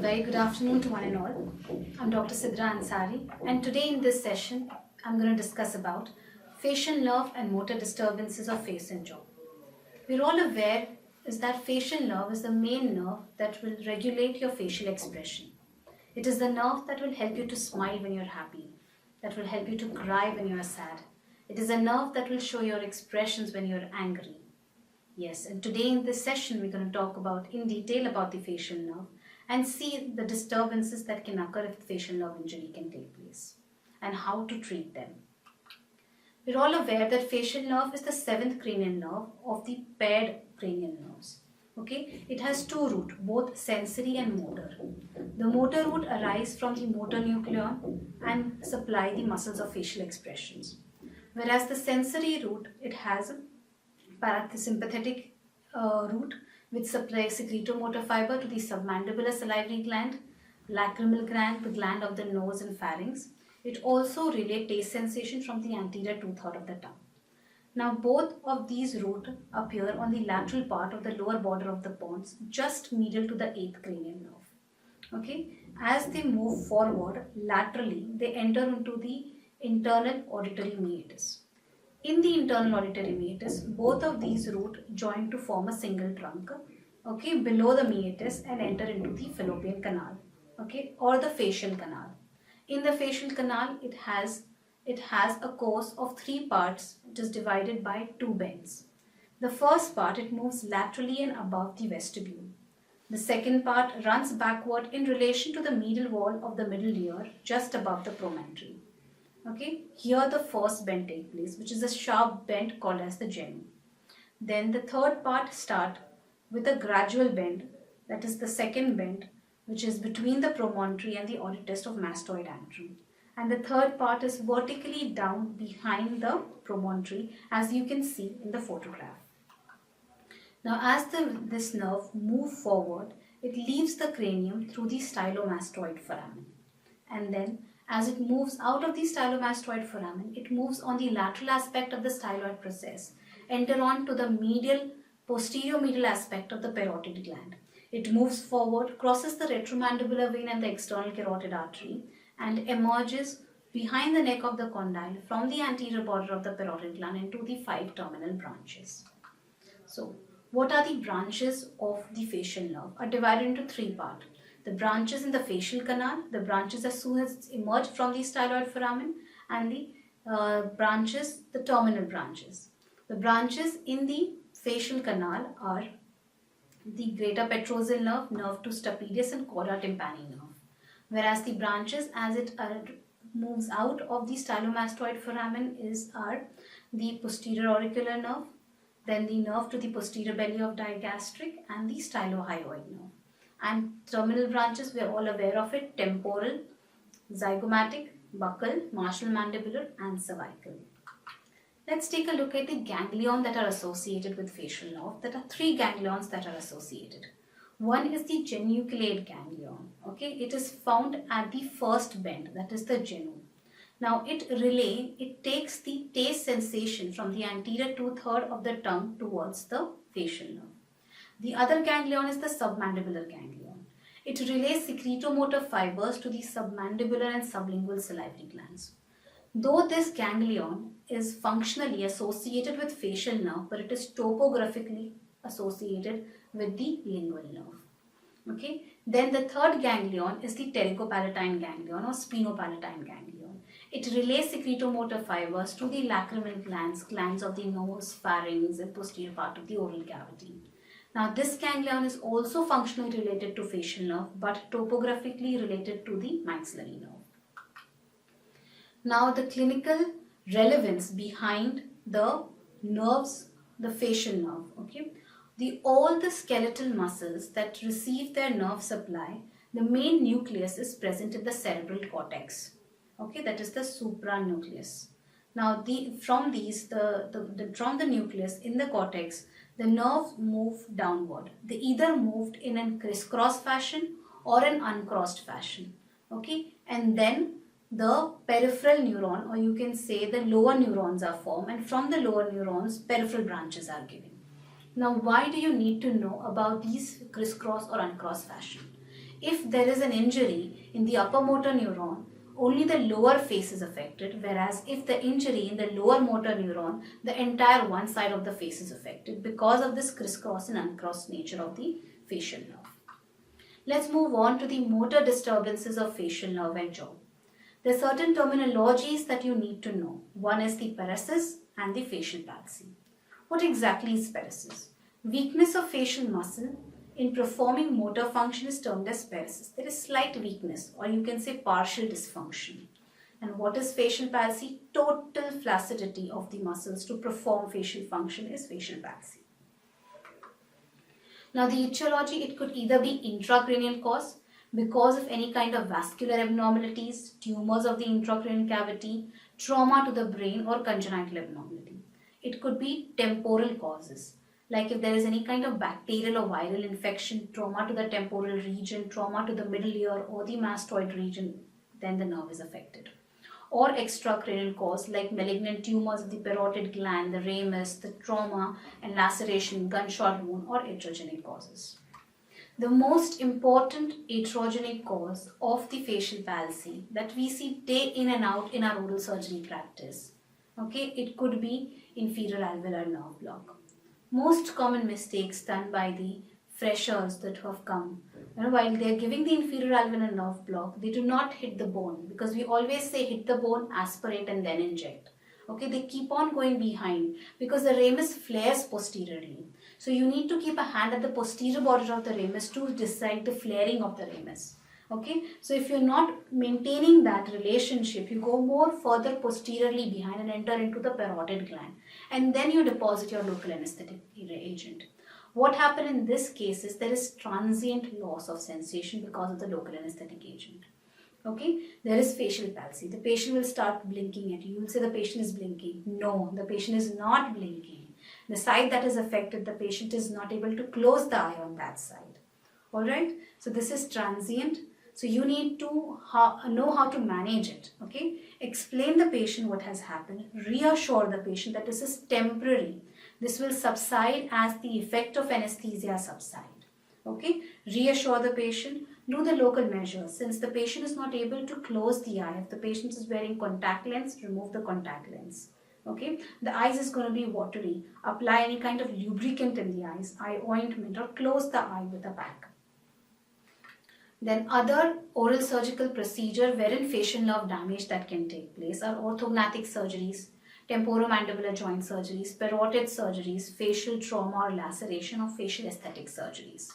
very good afternoon to one and all. I'm Dr. Sidra Ansari, and today in this session, I'm going to discuss about facial nerve and motor disturbances of face and jaw. We're all aware is that facial nerve is the main nerve that will regulate your facial expression. It is the nerve that will help you to smile when you're happy, that will help you to cry when you're sad. It is a nerve that will show your expressions when you're angry. Yes, and today in this session, we're going to talk about in detail about the facial nerve and see the disturbances that can occur if facial nerve injury can take place and how to treat them. We're all aware that facial nerve is the seventh cranial nerve of the paired cranial nerves. Okay, it has two roots, both sensory and motor. The motor root arises from the motor nucleon and supply the muscles of facial expressions. Whereas the sensory root, it has a parasympathetic root which supplies secretomotor fiber to the submandibular salivary gland, lacrimal gland, the gland of the nose and pharynx. It also relays taste sensation from the anterior two-thirds of the tongue. Now both of these roots appear on the lateral part of the lower border of the pons, just medial to the eighth cranial nerve. Okay, as they move forward laterally, they enter into the internal auditory meatus. In the internal auditory meatus, both of these roots join to form a single trunk, okay, below the meatus and enter into the fallopian canal, okay, or the facial canal. In the facial canal, it has a course of three parts. It is divided by two bends. The first part, it moves laterally and above the vestibule. The second part runs backward in relation to the medial wall of the middle ear, just above the promontory. Okay, here the first bend takes place, which is a sharp bend called as the genu. Then the third part starts with a gradual bend, that is the second bend, which is between the promontory and the auditest of mastoid antrum. And the third part is vertically down behind the promontory, as you can see in the photograph. Now as this nerve moves forward, it leaves the cranium through the stylomastoid foramen. And then as it moves out of the stylomastoid foramen, it moves on the lateral aspect of the styloid process, enter on to the posterior medial aspect of the parotid gland. It moves forward, crosses the retromandibular vein and the external carotid artery, and emerges behind the neck of the condyle from the anterior border of the parotid gland into the 5 terminal branches. So, what are the branches of the facial nerve? Are divided into 3 parts. The branches in the facial canal, the branches as soon as it's emerged from the styloid foramen, and the branches, the terminal branches. The branches in the facial canal are the greater petrosal nerve, nerve to stapedius and chorda tympani nerve. Whereas the branches as it moves out of the stylomastoid foramen are the posterior auricular nerve, then the nerve to the posterior belly of digastric and the stylohyoid nerve. And terminal branches, we are all aware of it: temporal, zygomatic, buccal, martial mandibular and cervical. Let's take a look at the ganglion that are associated with facial nerve. There are 3 ganglions that are associated. One is the genuculate ganglion. Okay, it is found at the first bend, that is the genu. Now it takes the taste sensation from the anterior two-thirds of the tongue towards the facial nerve. The other ganglion is the submandibular ganglion. It relays secretomotor fibers to the submandibular and sublingual salivary glands. Though this ganglion is functionally associated with facial nerve, but it is topographically associated with the lingual nerve. Okay. Then the third ganglion is the pterygopalatine ganglion or sphenopalatine ganglion. It relays secretomotor fibers to the lacrimal glands of the nose, pharynx and posterior part of the oral cavity. Now this ganglion is also functionally related to facial nerve but topographically related to the maxillary nerve. Now the clinical relevance behind the nerves, the facial nerve, okay. All the skeletal muscles that receive their nerve supply, the main nucleus is present in the cerebral cortex, okay, that is the supranucleus. Now from the nucleus in the cortex, the nerves move downward. They either moved in a crisscross fashion or an uncrossed fashion, okay, and then the peripheral neuron, or you can say the lower neurons, are formed, and from the lower neurons peripheral branches are given. Now why do you need to know about these crisscross or uncrossed fashion? if there is an injury in the upper motor neuron, only the lower face is affected, whereas if the injury in the lower motor neuron, the entire one side of the face is affected because of this crisscross and uncrossed nature of the facial nerve. Let's move on to the motor disturbances of facial nerve and jaw. There are certain terminologies that you need to know. One is the paresis and the facial palsy. What exactly is paresis? Weakness of facial muscle in performing motor function is termed as paresis. There is slight weakness, or you can say partial dysfunction. And what is facial palsy? Total flaccidity of the muscles to perform facial function is facial palsy. Now the etiology, it could either be intracranial cause because of any kind of vascular abnormalities, tumors of the intracranial cavity, trauma to the brain, or congenital abnormality. It could be temporal causes, like if there is any kind of bacterial or viral infection, trauma to the temporal region, trauma to the middle ear or the mastoid region, then the nerve is affected. Or extracranial cause like malignant tumors of the parotid gland, the ramus, the trauma and laceration, gunshot wound, or iatrogenic causes. The most important iatrogenic cause of the facial palsy that we see day in and out in our oral surgery practice, it could be inferior alveolar nerve block. Most common mistakes done by the freshers that have come, while they are giving the inferior alveolar nerve block, they do not hit the bone, because we always say hit the bone, aspirate and then inject. They keep on going behind because the ramus flares posteriorly. So you need to keep a hand at the posterior border of the ramus to decide the flaring of the ramus. So if you're not maintaining that relationship, you go more further posteriorly behind and enter into the parotid gland, and then you deposit your local anesthetic agent. What happened in this case is there is transient loss of sensation because of the local anesthetic agent. There is facial palsy. The patient will start blinking at you. You will say the patient is blinking. No, the patient is not blinking. The side that is affected, the patient is not able to close the eye on that side. Alright, so this is transient. So you need to know how to manage it. Explain the patient what has happened. Reassure the patient that this is temporary. This will subside as the effect of anesthesia subside. Reassure the patient. Do the local measures. Since the patient is not able to close the eye, if the patient is wearing contact lens, remove the contact lens. The eyes is going to be watery. Apply any kind of lubricant in the eyes, eye ointment, or close the eye with a pack. Then other oral surgical procedure wherein facial nerve damage that can take place are orthognathic surgeries, temporomandibular joint surgeries, parotid surgeries, facial trauma or laceration, or facial aesthetic surgeries.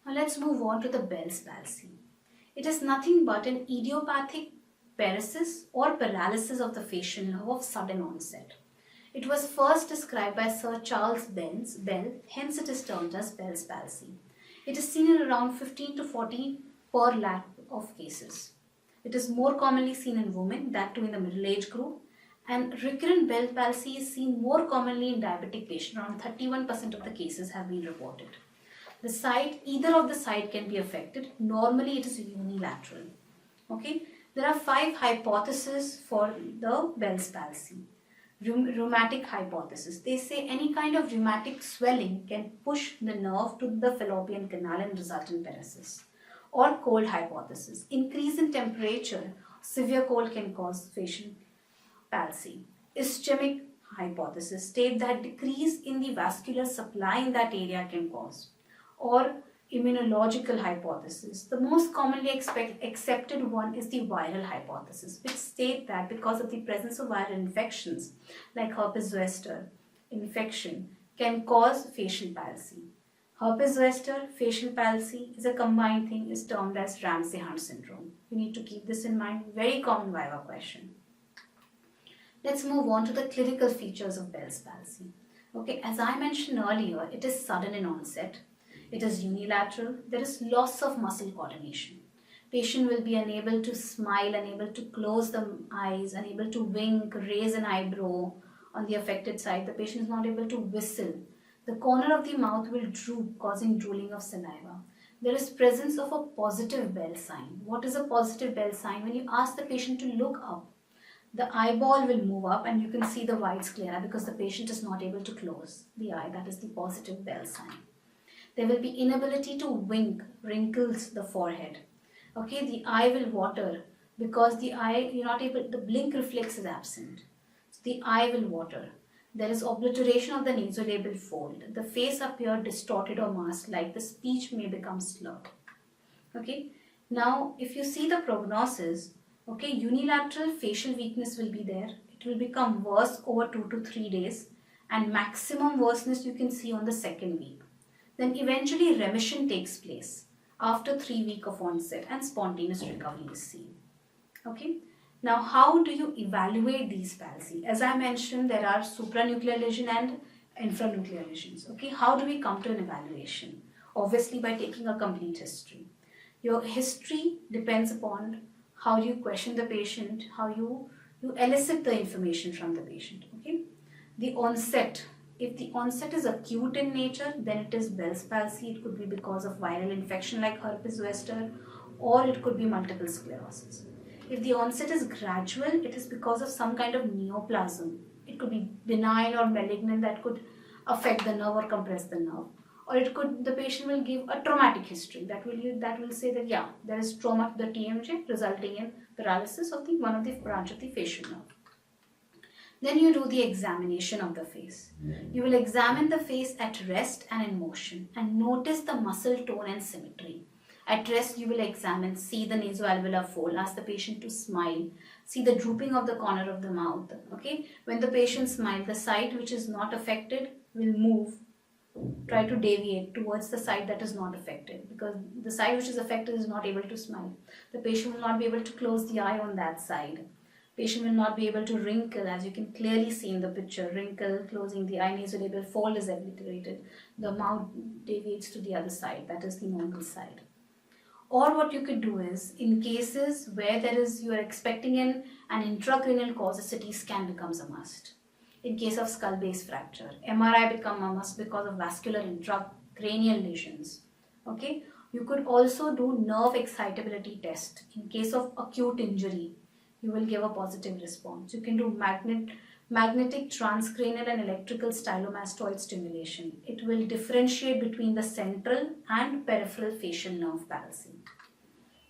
Now let's move on to the Bell's palsy. It is nothing but an idiopathic paresis or paralysis of the facial nerve of sudden onset. It was first described by Sir Charles Bell, hence it is termed as Bell's palsy. It is seen in around 15 to 40 per lakh of cases. It is more commonly seen in women, that too in the middle age group, and recurrent Bell palsy is seen more commonly in diabetic patients. Around 31% of the cases have been reported. The side, either of the side can be affected. Normally it is unilateral. There are 5 hypotheses for the Bell's palsy. Rheumatic hypothesis. They say any kind of rheumatic swelling can push the nerve to the fallopian canal and result in paresis. Or cold hypothesis. Increase in temperature, severe cold can cause facial palsy. Ischemic hypothesis state that decrease in the vascular supply in that area can cause. Or immunological hypothesis. The most commonly accepted one is the viral hypothesis, which state that because of the presence of viral infections like herpes zoster infection can cause facial palsy. Herpes zoster facial palsy is a combined thing, is termed as Ramsay-Hunt syndrome. You need to keep this in mind. Very common viva question. Let's move on to the clinical features of Bell's palsy. As I mentioned earlier, it is sudden in onset. It is unilateral. There is loss of muscle coordination. Patient will be unable to smile, unable to close the eyes, unable to wink, raise an eyebrow on the affected side. The patient is not able to whistle. The corner of the mouth will droop, causing drooling of saliva. There is presence of a positive Bell sign. What is a positive Bell sign? When you ask the patient to look up, the eyeball will move up and you can see the white sclera because the patient is not able to close the eye. That is the positive Bell sign. There will be inability to wink, wrinkles the forehead. Okay, the eye will water because the eye, you're not able, the blink reflex is absent. So the eye will water. There is obliteration of the nasolabial fold. The face appear distorted or masked, like the speech may become slurred. Okay, now if you see the prognosis, okay, unilateral facial weakness will be there. It will become worse over 2 to 3 days, and maximum worseness you can see on the second week. Then eventually remission takes place after 3 weeks of onset and spontaneous recovery is seen. Okay. Now, how do you evaluate these palsy? As I mentioned, there are supranuclear lesion and infranuclear lesions. Okay, how do we come to an evaluation? Obviously, by taking a complete history. Your history depends upon how you question the patient, how you elicit the information from the patient. Okay, the onset. If the onset is acute in nature, then it is Bell's palsy. It could be because of viral infection like herpes zoster, or it could be multiple sclerosis. If the onset is gradual, it is because of some kind of neoplasm. It could be benign or malignant that could affect the nerve or compress the nerve. Or it could, the patient will give a traumatic history that will say that yeah, there is trauma to the TMJ resulting in paralysis of one of the branch of the facial nerve. Then you do the examination of the face. You will examine the face at rest and in motion and notice the muscle tone and symmetry. At rest, you will examine, see the nasoalveolar fold, ask the patient to smile, see the drooping of the corner of the mouth. Okay, when the patient smiles, the side which is not affected will move, try to deviate towards the side that is not affected, because the side which is affected is not able to smile. The patient will not be able to close the eye on that side. Patient will not be able to wrinkle, as you can clearly see in the picture. Wrinkle, closing the eye, nasolabial fold is obliterated. The mouth deviates to the other side, that is the normal side. Or what you could do is, in cases where you are expecting an intracranial cause, a CT scan becomes a must. In case of skull base fracture, MRI become a must because of vascular intracranial lesions. Okay, you could also do nerve excitability test. In case of acute injury, you will give a positive response. You can do magnetic transcranial and electrical stylomastoid stimulation. It will differentiate between the central and peripheral facial nerve palsy.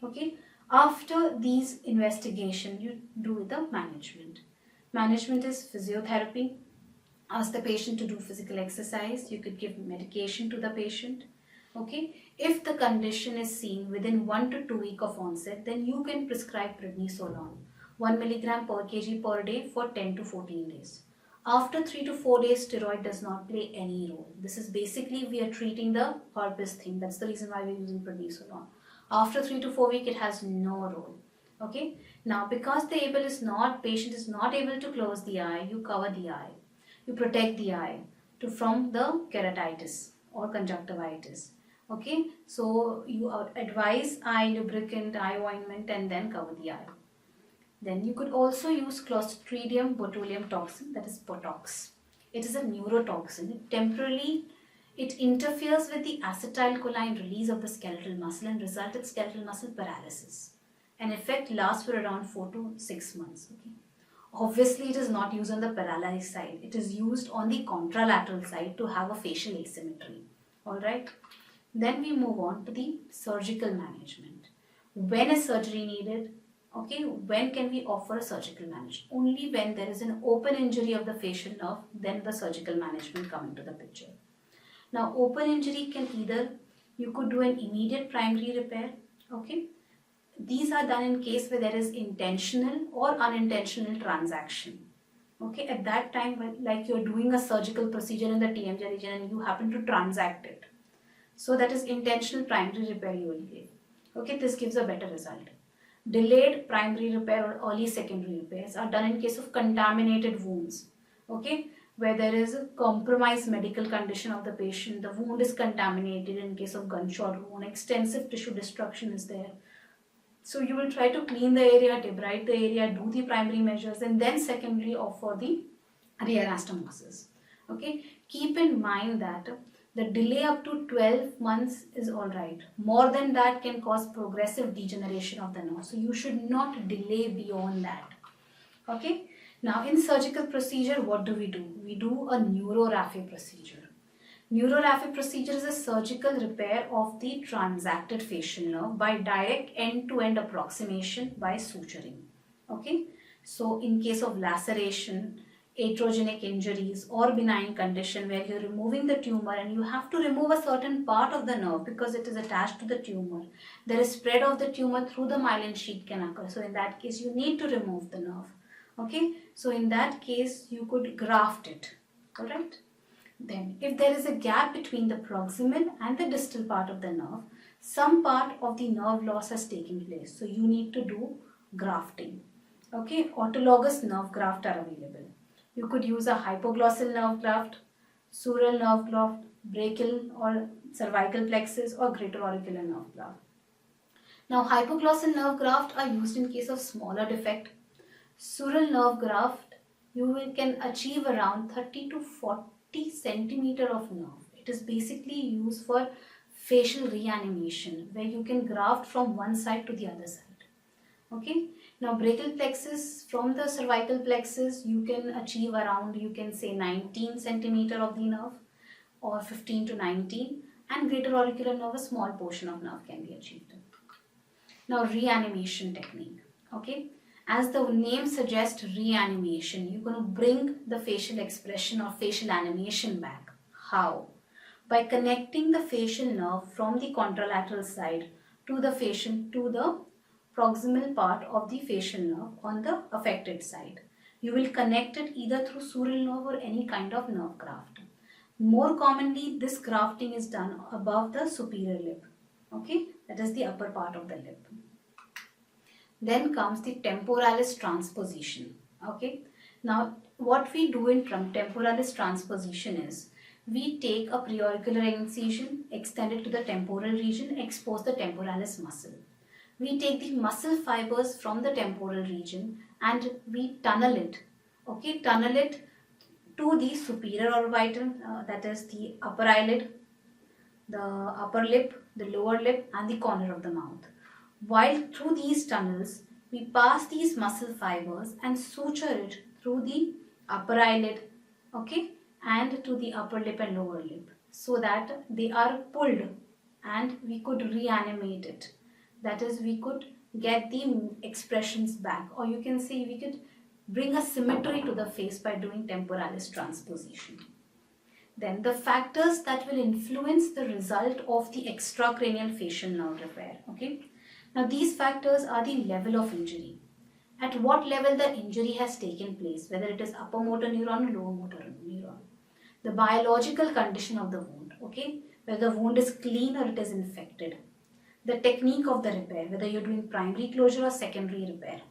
Okay, after these investigations, you do the management. Management is physiotherapy. Ask the patient to do physical exercise. You could give medication to the patient. Okay, if the condition is seen within 1 to 2 weeks of onset, then you can prescribe prednisolone, 1 milligram per kg per day for 10 to 14 days. After 3 to 4 days, steroid does not play any role. This is basically, we are treating the herpes thing. That's the reason why we're using prednisolone. After 3 to 4 weeks, it has no role. Okay. Now, because the patient is not able to close the eye, you cover the eye. You protect the eye from the keratitis or conjunctivitis. Okay. So, you advise eye lubricant, eye ointment, and then cover the eye. Then you could also use Clostridium botulinum toxin, that is Botox. It is a neurotoxin. It interferes with the acetylcholine release of the skeletal muscle and results in skeletal muscle paralysis. An effect lasts for around 4 to 6 months. Okay. Obviously, it is not used on the paralyzed side. It is used on the contralateral side to have a facial asymmetry. Alright. Then we move on to the surgical management. When is surgery needed? Okay, when can we offer a surgical management? Only when there is an open injury of the facial nerve, then the surgical management come into the picture. Now, open injury can either, you could do an immediate primary repair. Okay, these are done in case where there is intentional or unintentional transaction. Okay, at that time, like you're doing a surgical procedure in the TMJ region and you happen to transact it. So that is intentional primary repair you will give. Okay, this gives a better result. Delayed primary repair or early secondary repairs are done in case of contaminated wounds. Okay, where there is a compromised medical condition of the patient, the wound is contaminated. In case of gunshot wound, extensive tissue destruction is there. So you will try to clean the area, debride the area, do the primary measures, and then secondary offer the rear anastomosis. Okay, keep in mind that the delay up to 12 months is alright. More than that can cause progressive degeneration of the nerve. So you should not delay beyond that. Okay. Now in surgical procedure, what do? We do a neuroraphe procedure. Neuroraphe procedure is a surgical repair of the transacted facial nerve by direct end-to-end approximation by suturing. Okay, so in case of laceration, iatrogenic injuries or benign condition where you're removing the tumor and you have to remove a certain part of the nerve because it is attached to the tumor, there is spread of the tumor through the myelin sheath can occur. So in that case, you need to remove the nerve. Okay, so in that case, you could graft it. All right. Then, if there is a gap between the proximal and the distal part of the nerve, some part of the nerve loss has taken place. So you need to do grafting. Okay, autologous nerve graft are available. You could use a hypoglossal nerve graft, sural nerve graft, brachial or cervical plexus or greater auricular nerve graft. Now, hypoglossal nerve graft are used in case of smaller defect. Sural nerve graft, can achieve around 30 to 40 centimeter of nerve. It is basically used for facial reanimation where you can graft from one side to the other side. Okay. Now brachial plexus, from the cervical plexus you can achieve around, you can say 19 centimeter of the nerve or 15 to 19, and greater auricular nerve, a small portion of nerve can be achieved. Now reanimation technique. Okay. As the name suggests, reanimation, you're going to bring the facial expression or facial animation back. How? By connecting the facial nerve from the contralateral side to the proximal part of the facial nerve on the affected side. You will connect it either through sural nerve or any kind of nerve graft. More commonly, this grafting is done above the superior lip. Okay, that is the upper part of the lip. Then comes the temporalis transposition. Okay, now what we do in temporalis transposition is we take a preauricular incision, extend it to the temporal region, expose the temporalis muscle. We take the muscle fibers from the temporal region and we tunnel it. Okay, tunnel it to the superior orbital, that is the upper eyelid, the upper lip, the lower lip, and the corner of the mouth. While through these tunnels, we pass these muscle fibers and suture it through the upper eyelid, okay, and to the upper lip and lower lip, so that they are pulled and we could reanimate it. That is, we could get the expressions back, or you can say we could bring a symmetry to the face by doing temporalis transposition. Then the factors that will influence the result of the extracranial facial nerve repair. Okay. Now these factors are the level of injury. At what level the injury has taken place, whether it is upper motor neuron or lower motor neuron. The biological condition of the wound. Okay. Whether the wound is clean or it is infected. The technique of the repair, whether you're doing primary closure or secondary repair.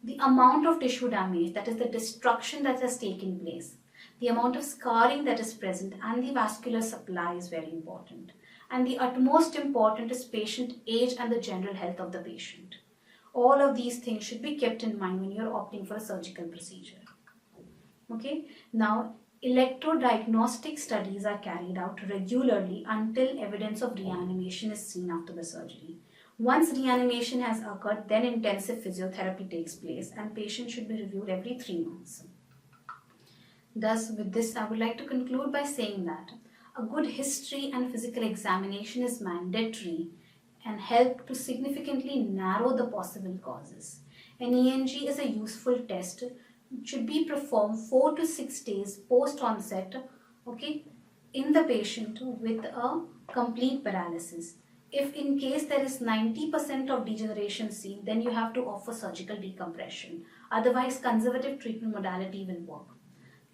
The amount of tissue damage, that is the destruction that has taken place. The amount of scarring that is present and the vascular supply is very important. And the utmost important is patient age and the general health of the patient. All of these things should be kept in mind when you're opting for a surgical procedure. Okay, now electrodiagnostic studies are carried out regularly until evidence of reanimation is seen after the surgery. Once reanimation has occurred, then intensive physiotherapy takes place and patient should be reviewed every 3 months. Thus, with this, I would like to conclude by saying that a good history and physical examination is mandatory and help to significantly narrow the possible causes. An ENG is a useful test. It should be performed 4 to 6 days post-onset, okay, in the patient with a complete paralysis. If in case there is 90% of degeneration seen, then you have to offer surgical decompression. Otherwise, conservative treatment modality will work.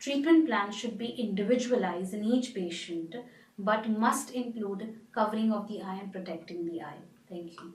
Treatment plan should be individualized in each patient, but must include covering of the eye and protecting the eye. Thank you.